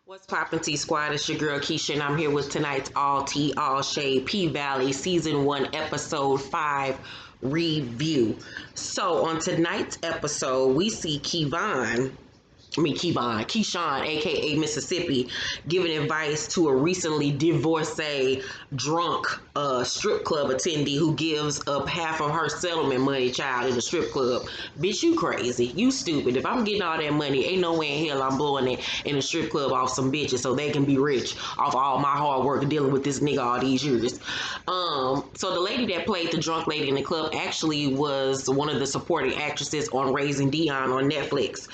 What's poppin' T Squad? It's your girl Keyshawn. And I'm here with tonight's All Tea, All Shade P-Valley Season 1 Episode 5 review. So on tonight's episode, we see Keyshawn, aka Mississippi, giving advice to a recently divorcee, drunk strip club attendee who gives up half of her settlement money, child, in the strip club. Bitch, you crazy. You stupid. If I'm getting all that money, ain't no way in hell I'm blowing it in a strip club off some bitches so they can be rich off all my hard work dealing with this nigga all these years. So the lady that played the drunk lady in the club actually was one of the supporting actresses on Raising Dion on Netflix.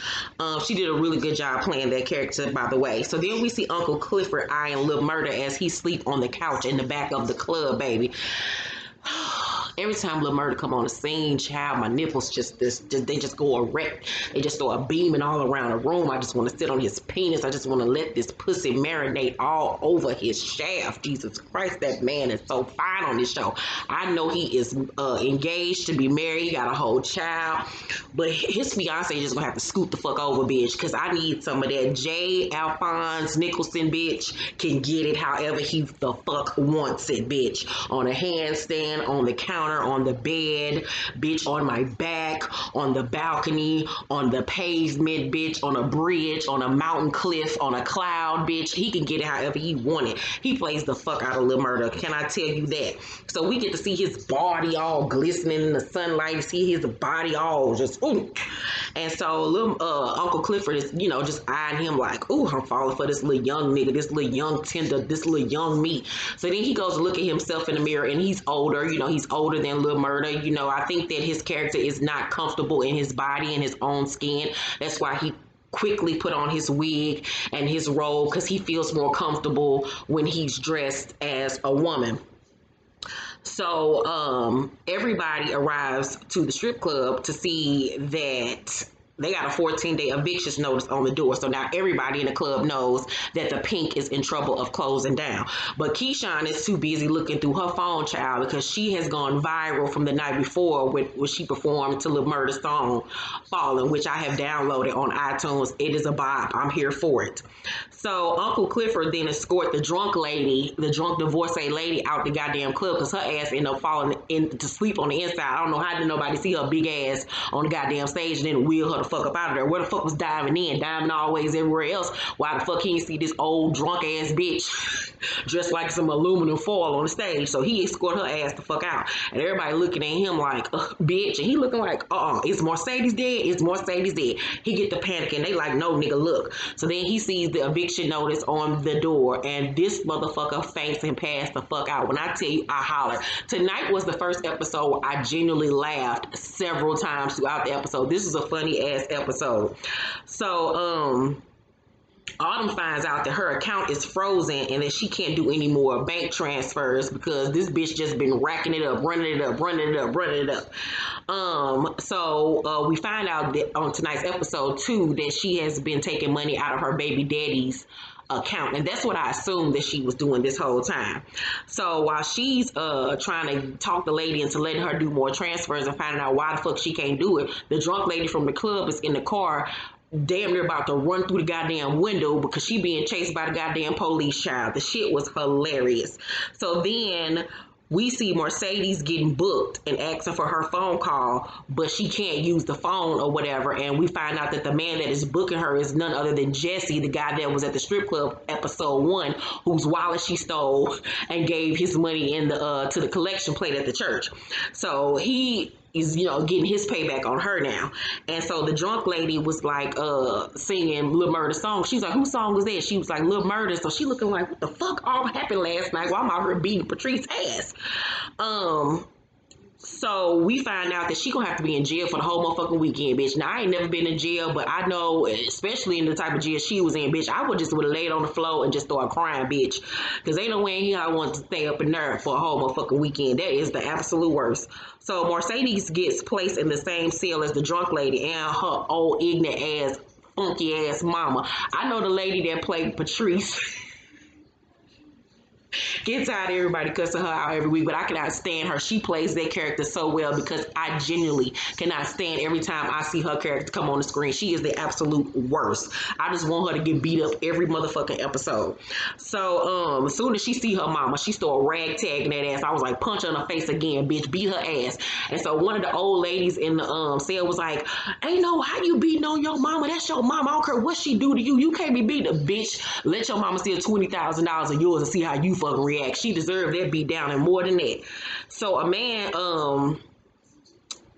She did a really good job playing that character, by the way. So then we see Uncle Clifford eyeing Lil Murda as he sleep on the couch in the back of the club, baby. Every time Lil Murda come on the scene, child, my nipples they just go erect. They just start beaming all around the room. I just want to sit on his penis. I just want to let this pussy marinate all over his shaft. Jesus Christ, that man is so fine on this show. I know he is engaged to be married. He got a whole child, but his fiance just gonna have to scoot the fuck over, bitch, because I need some of that J. Alphonse Nicholson, bitch, can get it however he the fuck wants it, bitch. On a handstand, on the counter, on the bed, bitch, on my back, on the balcony, on the pavement, bitch, on a bridge, on a mountain cliff, on a cloud, bitch. He can get it however he want it. He plays the fuck out of Lil Murda. Can I tell you that? So we get to see his body all glistening in the sunlight, see his body all just, ooh. And so little Uncle Clifford is, just eyeing him like, ooh, I'm falling for this little young nigga, this little young tender, this little young meat. So then he goes to look at himself in the mirror, and he's older, he's older than Lil Murda. I think that his character is not comfortable in his body and his own skin. That's why he quickly put on his wig and his robe, because he feels more comfortable when he's dressed as a woman. So everybody arrives to the strip club to see that they got a 14-day eviction notice on the door. So now everybody in the club knows that the Pink is in trouble of closing down. But Keyshawn is too busy looking through her phone, child, because she has gone viral from the night before when she performed to Lil Murda's song, Falling, which I have downloaded on iTunes. It is a bop. I'm here for it. So Uncle Clifford then escort the drunk divorcee lady out the goddamn club, because her ass ended up falling to sleep on the inside. I don't know how did nobody see her big ass on the goddamn stage and then wheel her the fuck up out of there. Where the fuck was diving always everywhere else? Why the fuck can't you see this old drunk ass bitch dressed like some aluminum foil on the stage? So he escort her ass the fuck out, and everybody looking at him like, bitch, and he looking like, is Mercedes dead? Is Mercedes dead? He get the panic, and they like, no, nigga, look. So then he sees the eviction notice on the door, and this motherfucker faints and passed the fuck out. When I tell you, I holler. Tonight was the first episode where I genuinely laughed several times throughout the episode. This is a funny ass episode. So Autumn finds out that her account is frozen and that she can't do any more bank transfers because this bitch just been racking it up, running it up. So we find out that on tonight's episode too, that she has been taking money out of her baby daddy's account, and that's what I assumed that she was doing this whole time. So while she's trying to talk the lady into letting her do more transfers and finding out why the fuck she can't do it, the drunk lady from the club is in the car damn near about to run through the goddamn window because she being chased by the goddamn police, child. The shit was hilarious. So then we see Mercedes getting booked and asking for her phone call, but she can't use the phone or whatever. And we find out that the man that is booking her is none other than Jesse, the guy that was at the strip club episode 1, whose wallet she stole and gave his money in the to the collection plate at the church. So he is, getting his payback on her now. And so the drunk lady was like singing Lil Murda's song. She's like, whose song was that? She was like, Lil Murda. So she looking like, what the fuck all happened last night while I'm out here beating Patrice's ass? So we find out that she gonna have to be in jail for the whole motherfucking weekend, bitch. Now, I ain't never been in jail, but I know, especially in the type of jail she was in, bitch, I would have laid on the floor and just start crying, bitch. Because ain't no way in here I want to stay up in there for a whole motherfucking weekend. That is the absolute worst. So Mercedes gets placed in the same cell as the drunk lady and her old ignorant ass, funky ass mama. I know the lady that played Patrice. Get tired of everybody cussing her out every week, but I cannot stand her. She plays that character so well because I genuinely cannot stand every time I see her character come on the screen. She is the absolute worst. I just want her to get beat up every motherfucking episode. So as soon as she see her mama, she started ragtagging that ass. I was like, punch her in her face again, bitch, beat her ass. And so one of the old ladies in the cell was like, ain't no how you beating on your mama. That's your mama. I don't care what she do to you. You can't be beating a bitch. Let your mama steal $20,000 of yours and see how you fucking react. She deserved that beat down and more than that. So a man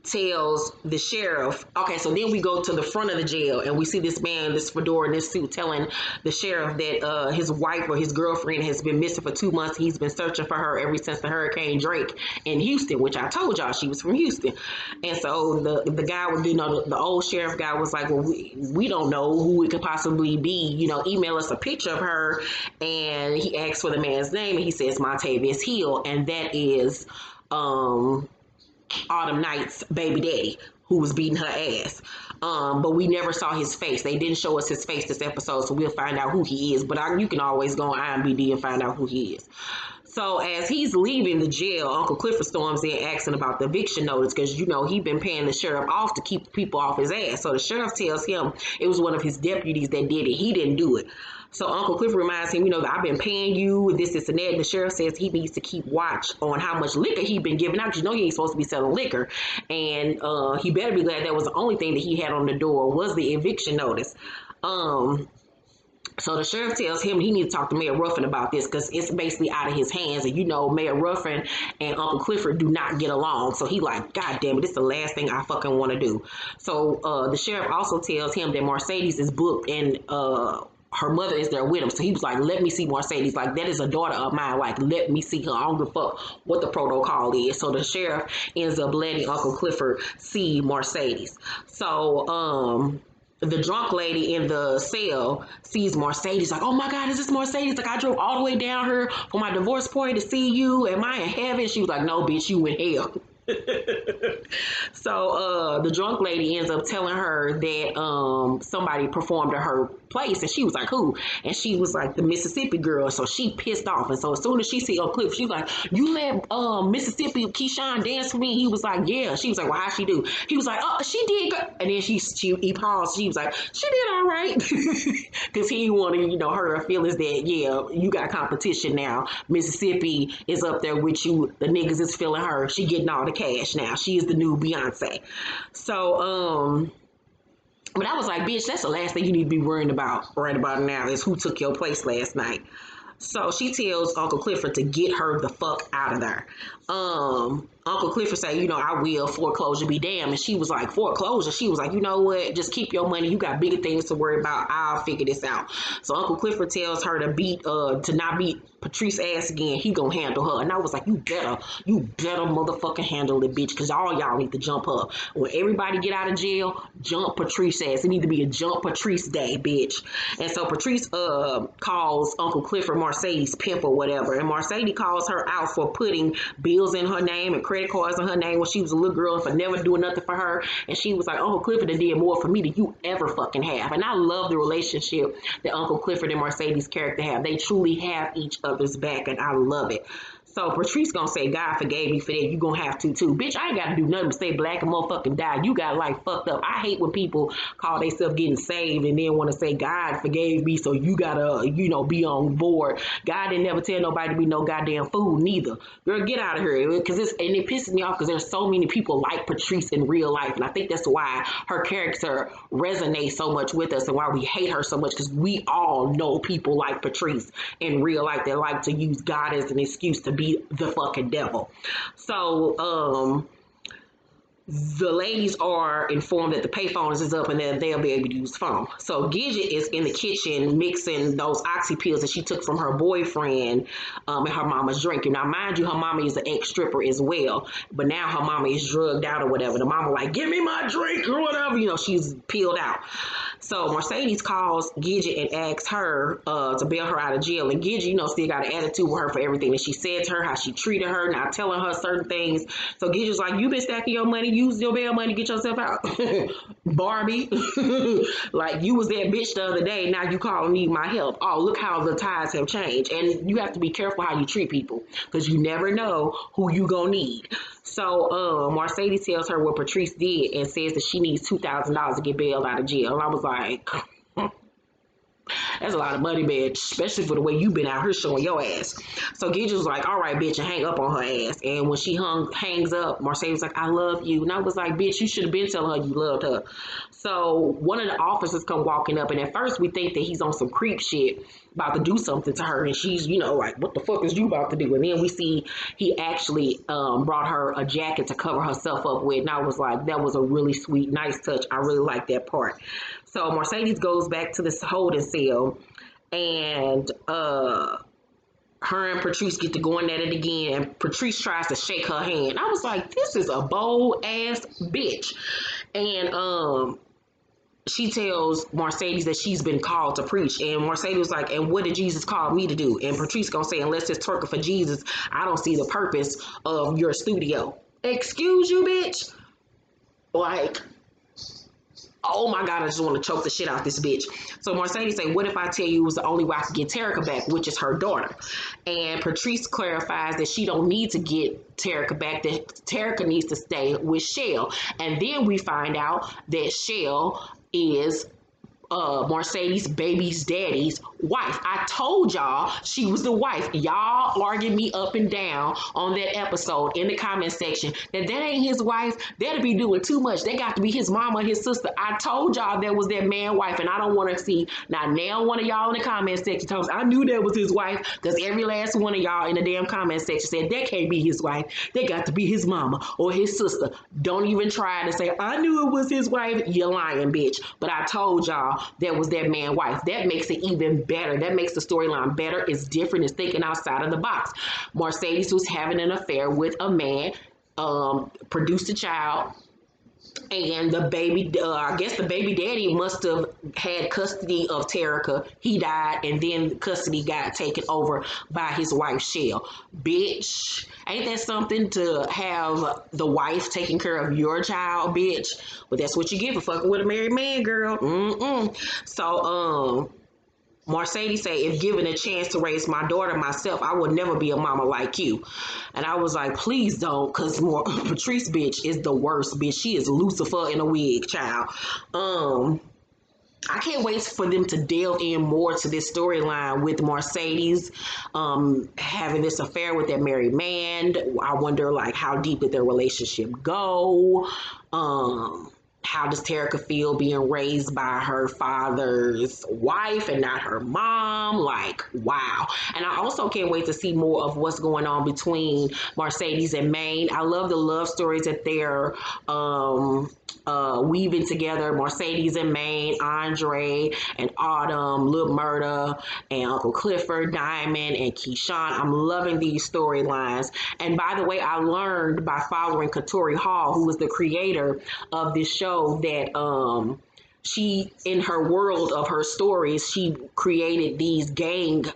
tells the sheriff, okay, so then we go to the front of the jail and we see this man, this fedora in this suit, telling the sheriff that his wife or his girlfriend has been missing for 2 months. He's been searching for her ever since the Hurricane Drake in Houston, which I told y'all she was from Houston. And so the guy was, the old sheriff guy was like, well, we don't know who it could possibly be. Email us a picture of her. And he asks for the man's name and he says Montavious Hill, and that is Autumn Night's baby daddy who was beating her ass. But we never saw his face. They didn't show us his face this episode, so we'll find out who he is. But you can always go on IMDb and find out who he is. So as he's leaving the jail, Uncle Clifford storms in asking about the eviction notice because, he'd been paying the sheriff off to keep people off his ass. So the sheriff tells him it was one of his deputies that did it. He didn't do it. So Uncle Clifford reminds him, I've been paying you this and that. And the sheriff says he needs to keep watch on how much liquor he'd been giving out. Because he ain't supposed to be selling liquor. And he better be glad that was the only thing that he had on the door was the eviction notice. So the sheriff tells him he needs to talk to Mayor Ruffin about this because it's basically out of his hands. And Mayor Ruffin and Uncle Clifford do not get along. So he like, God damn it, this is the last thing I fucking want to do. So the sheriff also tells him that Mercedes is booked and her mother is there with him. So he was like, let me see Mercedes. Like, that is a daughter of mine. Like, let me see her. I don't give a fuck what the protocol is. So the sheriff ends up letting Uncle Clifford see Mercedes. So, the drunk lady in the cell sees Mercedes, like, oh my God, is this Mercedes? Like, I drove all the way down here for my divorce party to see you. Am I in heaven? She was like, no, bitch, you in hell. So the drunk lady ends up telling her that somebody performed at her place, and she was like, who? And she was like, the Mississippi girl. So she pissed off, and so as soon as she see Uncle Cliff, she was like, you let Mississippi Keyshawn dance for me? He was like, yeah. She was like, well, how'd she do? He was like, oh, she did good. And then he paused. She was like, she did all right, because he wanted hurt her feelings that you got competition now. Mississippi is up there with you. The niggas is feeling her. She getting all the cash now. She is the new Beyonce. So but I was like, bitch, that's the last thing you need to be worrying about right about now is who took your place last night. So she tells Uncle Clifford to get her the fuck out of there. Uncle Clifford say, I will, foreclosure be damned. And she was like, foreclosure? She was like, you know what? Just keep your money. You got bigger things to worry about. I'll figure this out. So Uncle Clifford tells her to not beat Patrice's ass again. He gonna handle her. And I was like, you better motherfucking handle it, bitch. Because all y'all need to jump her. When everybody get out of jail, jump Patrice's ass. It need to be a jump Patrice day, bitch. And so Patrice calls Uncle Clifford Mercedes pimp or whatever. And Mercedes calls her out for putting bills in her name and credit cards in her name when she was a little girl and for never doing nothing for her. And she was like, Uncle Clifford did more for me than you ever fucking have. And I love the relationship that Uncle Clifford and Mercedes' character have. They truly have each other's back, and I love it. So Patrice gonna say, God forgave me for that. You gonna have to too. Bitch, I ain't gotta do nothing but stay black and motherfucking die. You got life fucked up. I hate when people call themselves getting saved and then want to say, God forgave me, so you gotta, be on board. God didn't never tell nobody to be no goddamn fool neither. Girl, get out of here. And it pisses me off because there's so many people like Patrice in real life. And I think that's why her character resonates so much with us and why we hate her so much, because we all know people like Patrice in real life that like to use God as an excuse to be the fucking devil. So the ladies are informed that the payphones is up and that they'll be able to use the phone. So Gidget is in the kitchen mixing those oxy pills that she took from her boyfriend and her mama's drinking. Now, mind you, her mama is an ex-stripper as well, but now her mama is drugged out or whatever. The mama like, give me my drink or whatever. She's peeled out. So Mercedes calls Gidget and asks her to bail her out of jail. And Gidget, still got an attitude with her for everything that she said to her, how she treated her, not telling her certain things. So Gidget's like, you been stacking your money, use your bail money, get yourself out. Barbie, like you was that bitch the other day. Now you call and need my help. Oh, look how the tides have changed, and you have to be careful how you treat people because you never know who you gonna need. So, Mercedes tells her what Patrice did and says that she needs $2,000 to get bailed out of jail. And I was like, that's a lot of money, bitch, especially for the way you've been out here showing your ass. So Gidget was like, all right, bitch, and hang up on her ass. And when she hangs up, Mercedes was like, I love you. And I was like, bitch, you should have been telling her you loved her. So one of the officers come walking up, and at first we think that he's on some creep shit, about to do something to her, and she's, like, what the fuck is you about to do? And then we see he actually brought her a jacket to cover herself up with, and I was like, that was a really sweet, nice touch. I really like that part. So Mercedes goes back to this holding cell, and her and Patrice get to going at it again, and Patrice tries to shake her hand. I was like, this is a bold ass bitch. And she tells Mercedes that she's been called to preach, and Mercedes was like, and what did Jesus call me to do? And Patrice gonna say, unless it's twerking for Jesus, I don't see the purpose of your studio. Excuse you, bitch? Like, oh my God, I just want to choke the shit out this bitch. So Mercedes say, what if I tell you it was the only way I could get Terica back, which is her daughter? And Patrice clarifies that she don't need to get Terica back, that Terica needs to stay with Shell. And then we find out that Shell is Mercedes' baby's daddy's wife. I told y'all she was the wife. Y'all argued me up and down on that episode in the comment section that ain't his wife. That'll be doing too much. They got to be his mama, his sister. I told y'all that was that man wife, and I don't want to see not now one of y'all in the comment section tells I knew that was his wife, because every last one of y'all in the damn comment section said that can't be his wife. They got to be his mama or his sister. Don't even try to say I knew it was his wife. You're lying, bitch. But I told y'all that was that man wife. That makes it even better. That makes the storyline better. It's different. It's thinking outside of the box. Mercedes was having an affair with a man, produced a child, and the baby, I guess the baby daddy must have had custody of Terica. He died, and then custody got taken over by his wife, Shell. Bitch, ain't that something to have the wife taking care of your child, bitch? But that's what you get for fucking with a married man, girl. So, Mercedes say, if given a chance to raise my daughter myself, I would never be a mama like you. And I was like, please don't, because Patrice bitch is the worst bitch. She is Lucifer in a wig, child. I can't wait for them to delve in more to this storyline with Mercedes having this affair with that married man. I wonder, like, how deep did their relationship go? How does Terica feel being raised by her father's wife and not her mom? Like, wow. And I also can't wait to see more of what's going on between Mercedes and Maine. I love the love stories that they're weaving together. Mercedes and Maine, Andre and Autumn, Lil Murda and Uncle Clifford, Diamond and Keyshawn. I'm loving these storylines. And by the way, I learned by following Katori Hall, who was the creator of this show, that she, in her world of her stories, she created these gang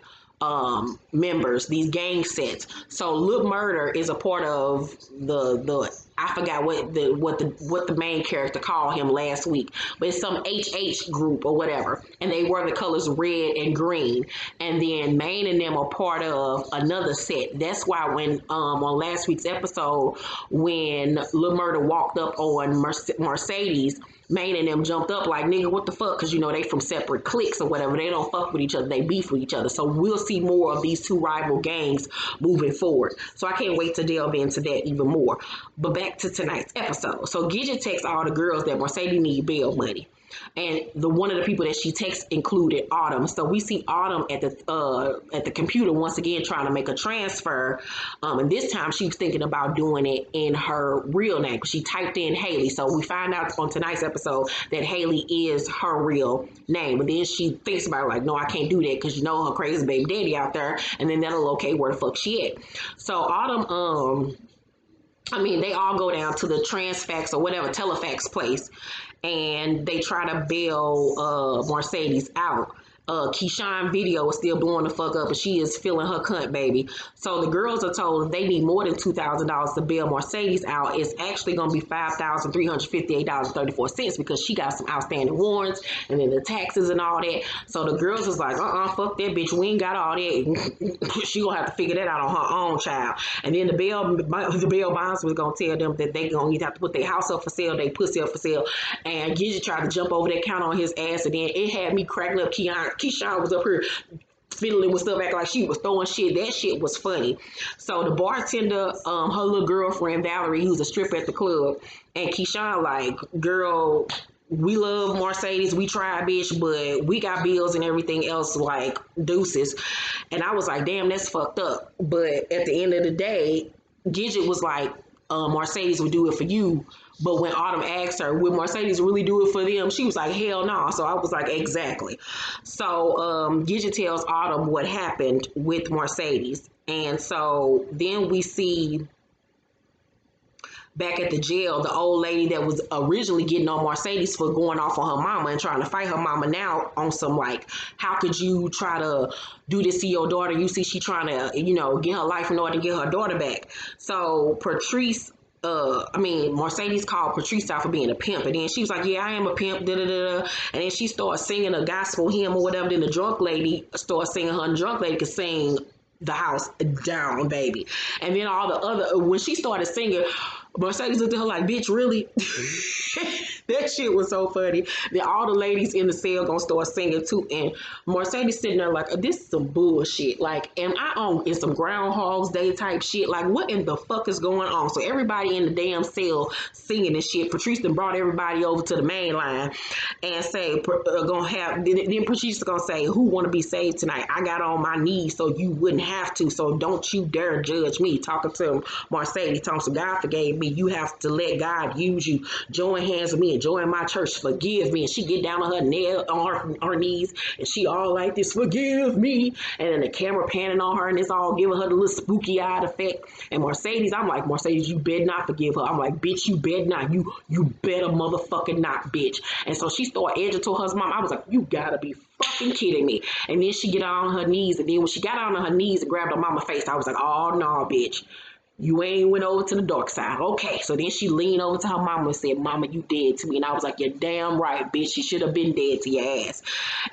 members, these gang sets. So Lil Murda is a part of the I forgot what the main character called him last week, but it's some HH group or whatever, and they wear the colors red and green. And then Maine and them are part of another set. That's why when on last week's episode, when Lil Murda walked up on Mercedes, Maine and them jumped up like, nigga, what the fuck? Because, they from separate cliques or whatever. They don't fuck with each other. They beef with each other. So we'll see more of these two rival gangs moving forward. So I can't wait to delve into that even more. But back to tonight's episode. So Gidget texts all the girls that Mercedes need bail money. And one of the people that she texted included Autumn. So we see Autumn at the computer once again trying to make a transfer. And this time she was thinking about doing it in her real name. She typed in Haley. So we find out on tonight's episode that Haley is her real name. But then she thinks about it like, no, I can't do that because her crazy baby daddy out there. And then that'll locate where the fuck she at. So Autumn, they all go down to the Transfax or whatever, Telefax place, and they try to bail Mercedes out. Keyshawn video is still blowing the fuck up, and she is feeling her cunt, baby. So the girls are told if they need more than $2,000 to bail Mercedes out, it's actually going to be $5,358.34 because she got some outstanding warrants and then the taxes and all that. So the girls was like, fuck that bitch. We ain't got all that. She gonna have to figure that out on her own, child. And then the bail bonds was gonna tell them that they gonna either have to put their house up for sale, they pussy up for sale. And Gidget tried to jump over that counter on his ass, and then it had me cracking up. Keyshawn was up here fiddling with stuff, acting like she was throwing shit. That shit was funny. So the bartender, her little girlfriend Valerie, who's a stripper at the club, and Keyshawn like, girl, we love Mercedes, we try, bitch, but we got bills and everything else, like, deuces. And I was like, damn, that's fucked up. But at the end of the day, Gidget was like, Mercedes would do it for you. But when Autumn asked her, would Mercedes really do it for them? She was like, hell no. So I was like, exactly. So Gidget tells Autumn what happened with Mercedes. And so then we see back at the jail, the old lady that was originally getting on Mercedes for going off on her mama and trying to fight her mama now on some like, how could you try to do this to your daughter? You see she trying to, get her life in order to get her daughter back. So Mercedes called Patrice out for being a pimp, and then she was like, yeah, I am a pimp, and then she started singing a gospel hymn or whatever. Then the drunk lady started singing her, and the drunk lady could sing the house down, baby. And then all the other, when she started singing, Mercedes looked at her like, bitch, really? That shit was so funny. Then all the ladies in the cell gonna start singing too. And Mercedes sitting there like, this is some bullshit. Like, am I in some Groundhog's Day type shit? Like, what in the fuck is going on? So everybody in the damn cell singing and shit. Patrice then brought everybody over to the main line and say, then Patrice is gonna say, who wanna be saved tonight? I got on my knees so you wouldn't have to. So don't you dare judge me. Talking to Mercedes, Thompson, God forgave me. You have to let God use you. Join hands with me and join my church. Forgive me. And she get down on her knees and she all like this, forgive me. And then the camera panning on her and it's all giving her the little spooky eyed effect. And Mercedes, I'm like, Mercedes, you better not forgive her. I'm like, bitch, you better not. You better motherfucking not, bitch. And so she started edging to her mom. I was like, you gotta be fucking kidding me. And then she get on her knees. And then when she got on her knees and grabbed her mama's face, I was like, oh no, bitch. You ain't went over to the dark side. Okay. So then she leaned over to her mama and said, mama, you dead to me. And I was like, you're damn right, bitch. She should have been dead to your ass.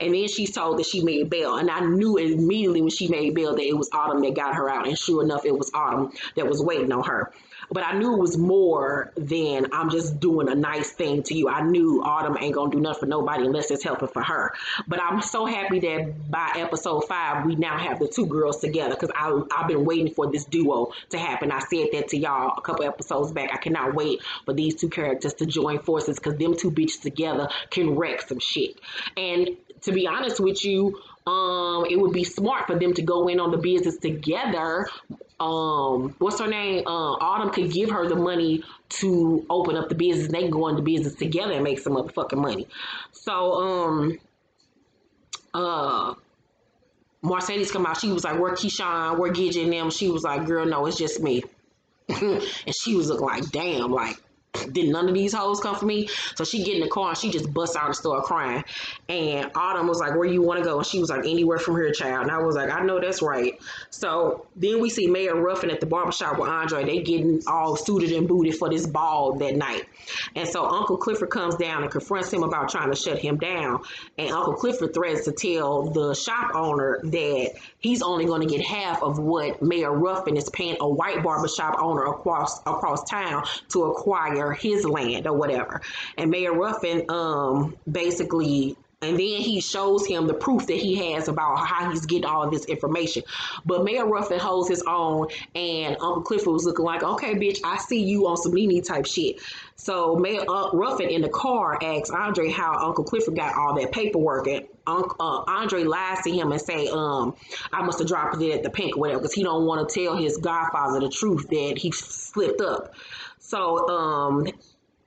And then she's told that she made bail. And I knew immediately when she made bail that it was Autumn that got her out. And sure enough, it was Autumn that was waiting on her. But I knew it was more than I'm just doing a nice thing to you. I knew Autumn ain't gonna do nothing for nobody unless it's helping for her. But I'm so happy that by episode 5, we now have the two girls together because I've been waiting for this duo to happen. I said that to y'all a couple episodes back. I cannot wait for these two characters to join forces because them two bitches together can wreck some shit. And to be honest with you, it would be smart for them to go in on the business together. What's her name? Autumn could give her the money to open up the business. They can go into business together and make some motherfucking money. So, Mercedes come out. She was like, where Keyshawn, where Gidget and them? She was like, girl, no, it's just me. And she was looking like, damn, like, did none of these hoes come for me? So she get in the car and she just busts out and start crying. And Autumn was like, where you want to go? And she was like, anywhere from here, child. And I was like, I know that's right. So then we see Mayor Ruffin at the barbershop with Andre. They getting all suited and booted for this ball that night. And so Uncle Clifford comes down and confronts him about trying to shut him down. And Uncle Clifford threatens to tell the shop owner that he's only going to get half of what Mayor Ruffin is paying a white barbershop owner across town to acquire his land or whatever. And Mayor Ruffin basically, and then he shows him the proof that he has about how he's getting all of this information. But Mayor Ruffin holds his own, and Uncle Clifford was looking like, okay, bitch, I see you on some Nene type shit. So Mayor Ruffin in the car asks Andre how Uncle Clifford got all that paperwork, and Andre lies to him and say, I must have dropped it at the Pink or whatever, because he don't want to tell his godfather the truth that he slipped up. So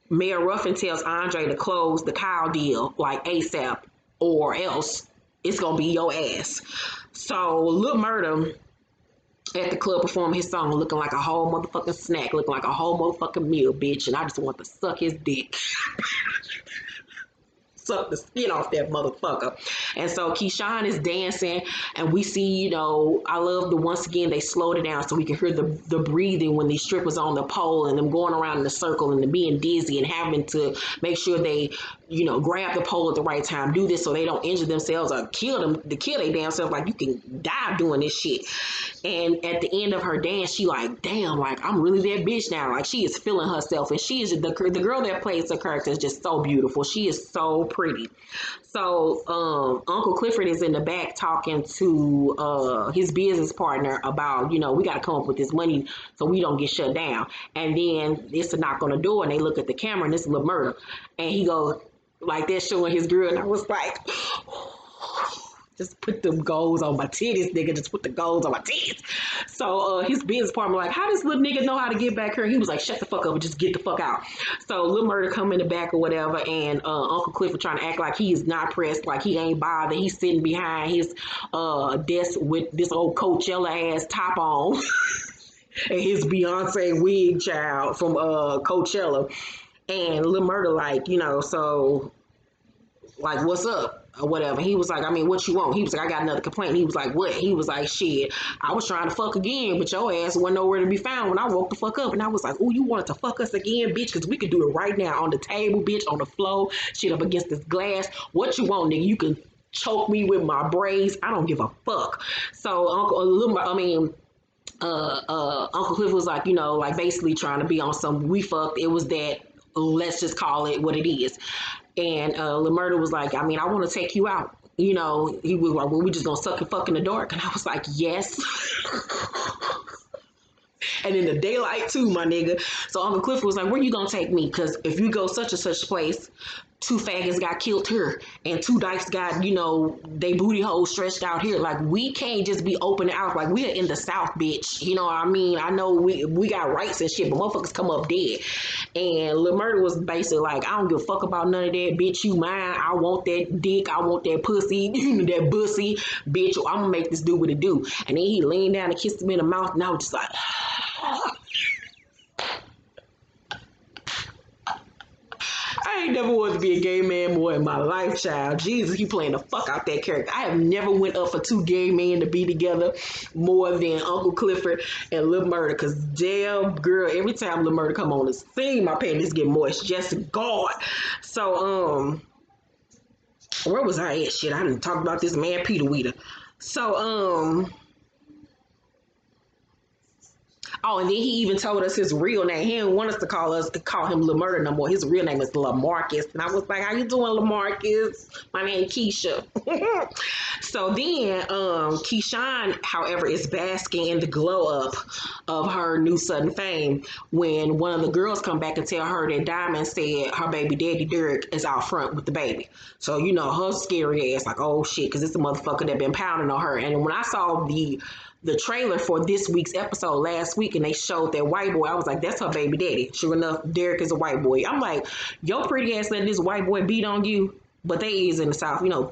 Mayor Ruffin tells Andre to close the Kyle deal like ASAP or else it's going to be your ass. So Lil Murda at the club performing his song looking like a whole motherfucking snack, looking like a whole motherfucking meal, bitch. And I just want to suck his dick. suck the skin off that motherfucker. And so Keyshawn is dancing, and we see, you know, I love the once again they slowed it down so we can hear the breathing when these strippers on the pole and them going around in the circle and them being dizzy and having to make sure they, you know, grab the pole at the right time, do this so they don't injure themselves or kill their damn self. Like, you can die doing this shit. And at the end of her dance, she like, damn, like, I'm really that bitch now. Like, she is feeling herself, and she is the girl that plays the character is just so beautiful. She is so pretty. So Uncle Clifford is in the back talking to his business partner about, you know, we got to come up with this money so we don't get shut down. And then it's a knock on the door, and they look at the camera, and it's Lil Murda, and he goes like that, showing his girl, and I was like, just put them goals on my titties, nigga. Just put the goals on my titties. So his business partner like, how does little nigga know how to get back here? He was like, shut the fuck up and just get the fuck out. So Lil Murda come in the back or whatever, and Uncle Clifford trying to act like he is not pressed, like he ain't bothered. He's sitting behind his desk with this old Coachella ass top on and his Beyonce wig child from Coachella. And Lil Murda like, you know, so like, what's up? Or whatever. He was like, I mean, what you want? He was like, I got another complaint. He was like, what? He was like, shit, I was trying to fuck again, but your ass wasn't nowhere to be found when I woke the fuck up. And I was like, oh, you wanted to fuck us again, bitch? Because we could do it right now on the table, bitch, on the floor, shit up against this glass. What you want, nigga? You can choke me with my braids. I don't give a fuck. So Uncle Cliff was like, you know, like basically trying to be on some we fucked. It was that, let's just call it what it is. And Lil Murda was like, I mean, I want to take you out. You know, he was like, well, we just gonna suck and fuck in the dark. And I was like, yes. And in the daylight too, my nigga. So Uncle Clifford was like, where you gonna take me? Because if you go such and such place, 2 faggots got killed here and 2 dykes got, you know, they booty holes stretched out here. Like, we can't just be open out. Like, we are in the South, bitch. You know what I mean? I know we got rights and shit, but motherfuckers come up dead. And Lil Murda was basically like, I don't give a fuck about none of that, bitch. You mine. I want that dick. I want that pussy. That bussy, bitch. I'm gonna make this do what it do. And then he leaned down and kissed him in the mouth, and I was just like, I ain't never wanted to be a gay man more in my life, child. Jesus, he playing the fuck out that character. I have never went up for 2 gay men to be together more than Uncle Clifford and Lil Murda. Because damn, girl, every time Lil Murda come on the scene, my panties get moist. Just God. So, where was I at? Shit, I didn't talk about this man, Peter Weeder. So, oh, and then he even told us his real name. He didn't want us to call him Lil Murda no more. His real name is Lamarcus. And I was like, how you doing, Lamarcus? My name Keisha. So then Keyshawn, however, is basking in the glow up of her new sudden fame when one of the girls come back and tell her that Diamond said her baby daddy Derek is out front with the baby. So, you know, her scary ass like, oh shit, because it's a motherfucker that been pounding on her. And when I saw the trailer for this week's episode last week and they showed that white boy, I was like, that's her baby daddy. Sure enough, Derek is a white boy. I'm like, your pretty ass letting this white boy beat on you. But they is in the South, you know,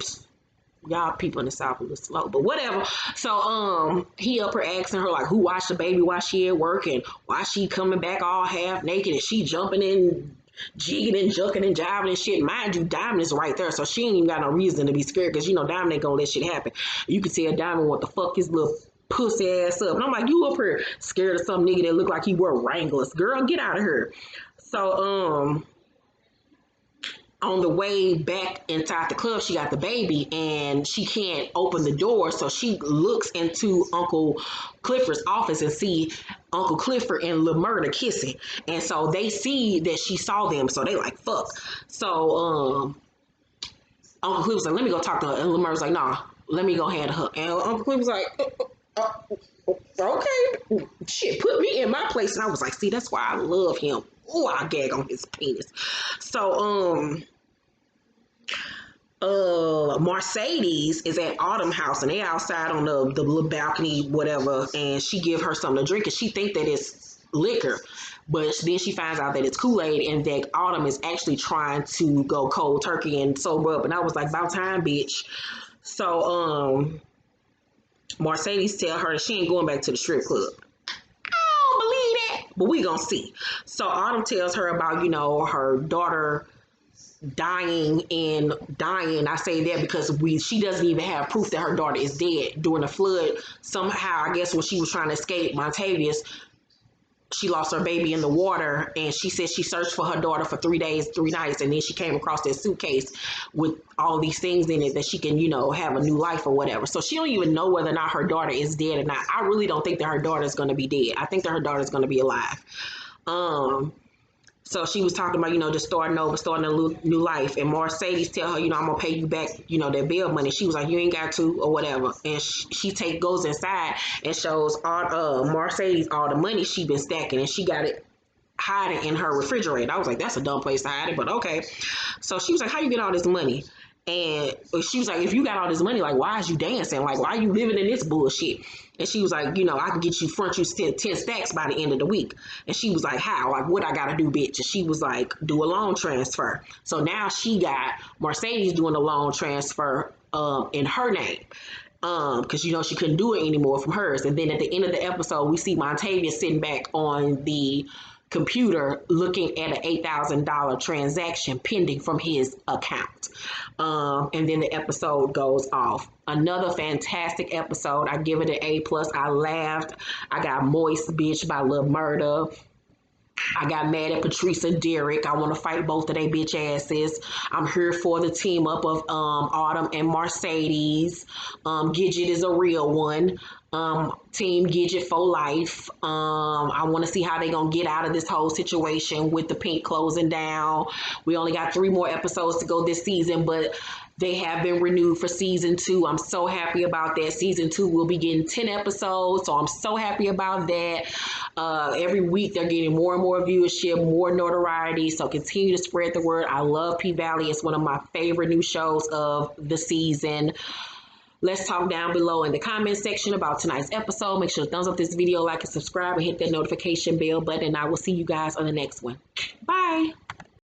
y'all people in the South a little slow, but whatever. So he up her asking her like, who watched the baby while she at work and why she coming back all half naked and she jumping in, jigging and jucking and jiving and shit. Mind you, Diamond is right there, so she ain't even got no reason to be scared because, you know, Diamond ain't gonna let shit happen. You can tell Diamond want to fuck his little pussy ass up. And I'm like, you up here scared of some nigga that look like he wore Wranglers. Girl, get out of here. So, on the way back inside the club, she got the baby and she can't open the door. So she looks into Uncle Clifford's office and see Uncle Clifford and Lil Murda kissing. And so they see that she saw them. So they like, fuck. So, Uncle Cliff was like, let me go talk to her. And Lil Murda's like, nah, let me go handle her. And Uncle Cliff was like, okay, shit, put me in my place. And I was like, see, that's why I love him. Oh, I gag on his penis. So, Mercedes is at Autumn house and they outside on the little balcony, whatever, and she give her something to drink and she think that it's liquor. But then she finds out that it's Kool-Aid and that Autumn is actually trying to go cold turkey and sober up. And I was like, about time, bitch. So, Mercedes tell her that she ain't going back to the strip club. I don't believe that, but we gonna see. So Autumn tells her about, you know, her daughter dying and dying. I say that because she doesn't even have proof that her daughter is dead. During the flood, somehow, I guess when she was trying to escape Montavious, she lost her baby in the water, and she said she searched for her daughter for 3 days, 3 nights, and then she came across that suitcase with all these things in it that she can, have a new life or whatever. So she don't even know whether or not her daughter is dead or not. I really don't think that her daughter is going to be dead. I think that her daughter is going to be alive. So she was talking about, just starting over, starting a new life. And Mercedes tell her, I'm going to pay you back, that bail money. She was like, you ain't got to or whatever. And she goes inside and shows all Mercedes all the money she been stacking. And she got it hiding in her refrigerator. I was like, that's a dumb place to hide it, but okay. So she was like, how you get all this money? And she was like, if you got all this money, like, why is you dancing? Like, why are you living in this bullshit? And she was like, I can get you front you 10 stacks by the end of the week. And she was like, how? Like, what I got to do, bitch? And she was like, do a loan transfer. So now she got Mercedes doing a loan transfer in her name. Because, she couldn't do it anymore from hers. And then at the end of the episode, we see Montavious sitting back on the computer looking at an $8,000 transaction pending from his account. And then the episode goes off. Another fantastic episode. I give it an A+. I laughed. I got Moist Bitch by Lil Murda. I got mad at Patrice and Derek. I want to fight both of they bitch asses. I'm here for the team up of Autumn and Mercedes. Gidget is a real one. Team Gidget for life. I want to see how they gonna get out of this whole situation with the pink closing down. We only got 3 more episodes to go this season, but they have been renewed for season 2. I'm so happy about that. Season 2 will be getting 10 episodes, so I'm so happy about that. Every week they're getting more and more viewership, more notoriety, so continue to spread the word. I love P-Valley. It's one of my favorite new shows of the season. Let's talk down below in the comment section about tonight's episode. Make sure to thumbs up this video, like and subscribe, and hit that notification bell button. And I will see you guys on the next one. Bye.